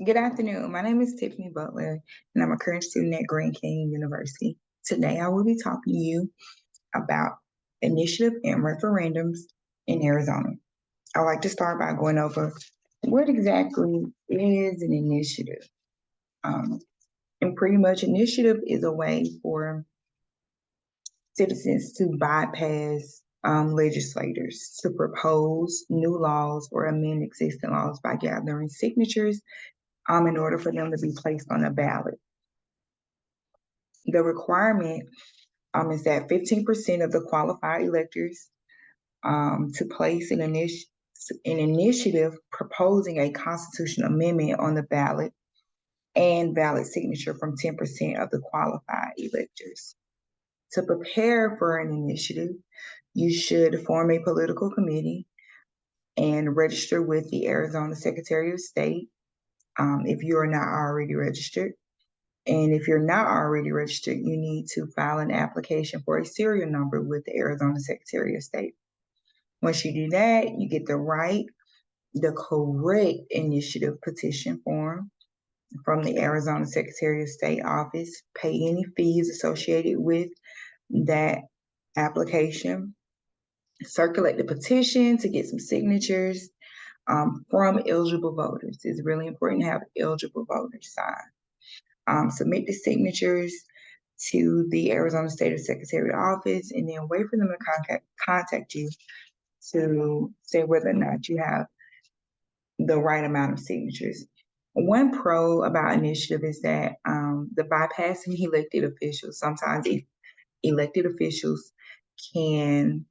Good afternoon. My name is Tiffany Butler, and I'm a current student at Grand Canyon University. Today, I will be talking to you about initiative and referendums in Arizona. I'd like to start by going over what exactly is an initiative. Um, and pretty much, initiative is a way for citizens to bypass legislators to propose new laws or amend existing laws by gathering signatures in order for them to be placed on a ballot. The requirement is that 15% of the qualified electors to place an initiative proposing a constitutional amendment on the ballot and valid signature from 10% of the qualified electors. To prepare for an initiative, you should form a political committee and register with the Arizona Secretary of State if you are not already registered. And if you're not already registered, you need to file an application for a serial number with the Arizona Secretary of State. Once you do that, you get the correct initiative petition form from the Arizona Secretary of State office, pay any fees associated with that application, circulate the petition to get some signatures from eligible voters. It's really important to have eligible voters sign. Submit the signatures to the Arizona State Secretary office, and then wait for them to contact you to say whether or not you have the right amount of signatures. One pro about initiative is that the bypassing elected officials. Sometimes elected officials can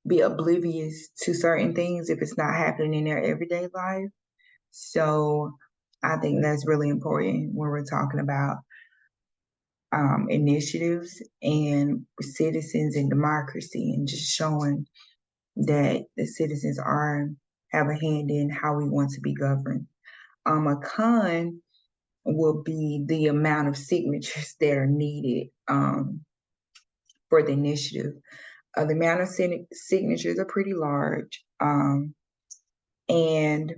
be oblivious to certain things if it's not happening in their everyday life. So I think that's really important when we're talking about initiatives and citizens and democracy, and just showing that the citizens have a hand in how we want to be governed. A con will be the amount of signatures that are needed for the initiative. The amount of signatures are pretty large. And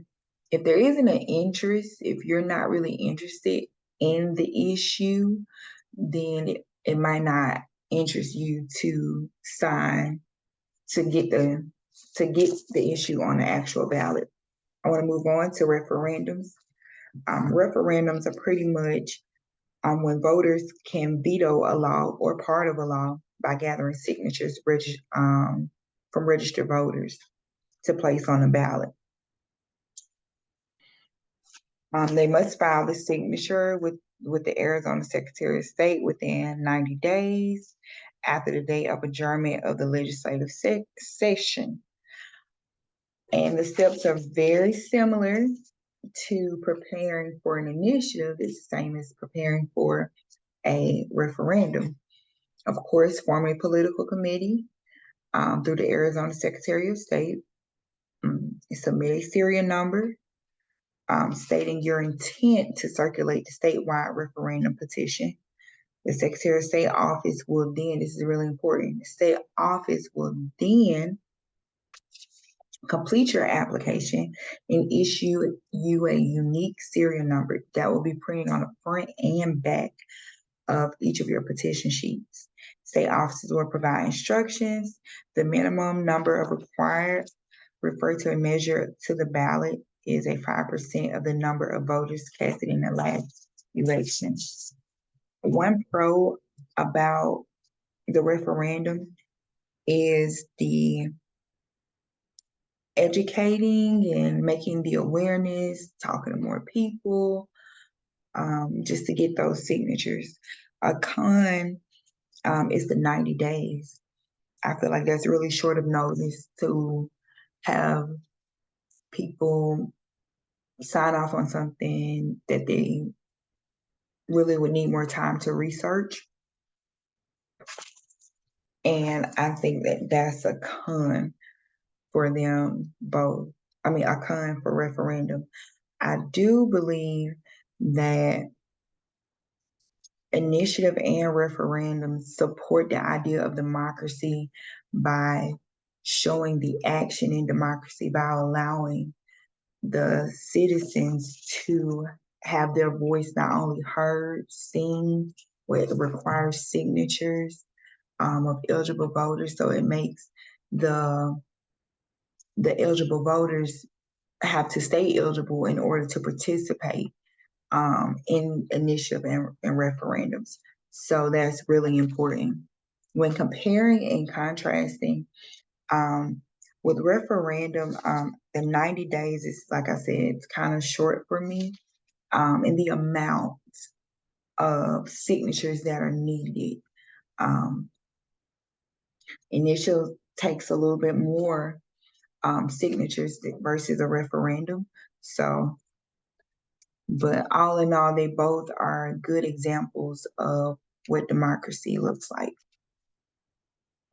if there isn't an interest, if you're not really interested in the issue, then it might not interest you to sign to get the issue on the actual ballot. I want to move on to referendums. Referendums are pretty much when voters can veto a law or part of a law by gathering signatures from registered voters to place on the ballot. They must file the signature with the Arizona Secretary of State within 90 days after the date of adjournment of the legislative session. And the steps are very similar to preparing for an initiative. It's the same as preparing for a referendum. Of course, form a political committee through the Arizona Secretary of State. Submit a serial number stating your intent to circulate the statewide referendum petition. The Secretary of State office will then, this is really important, the state office will then complete your application and issue you a unique serial number that will be printed on the front and back of each of your petition sheets. State offices will provide instructions. The minimum number of referred to a measure to the ballot is a 5% of the number of voters casted in the last election. One pro about the referendum is the educating and making the awareness, talking to more people, just to get those signatures. A con is the 90 days. I feel like that's really short of notice to have people sign off on something that they really would need more time to research. And I think that that's a con for them both. I mean, a con for referendum. I do believe that initiative and referendum support the idea of democracy by showing the action in democracy by allowing the citizens to have their voice not only heard, seen, but it requires signatures of eligible voters. So it makes the eligible voters have to stay eligible in order to participate in initiative and referendums. So that's really important. When comparing and contrasting with referendum, the 90 days is, like I said, it's kind of short for me. And the amount of signatures that are needed. Um, Initial takes a little bit more signatures versus a referendum. So, but all in all, they both are good examples of what democracy looks like.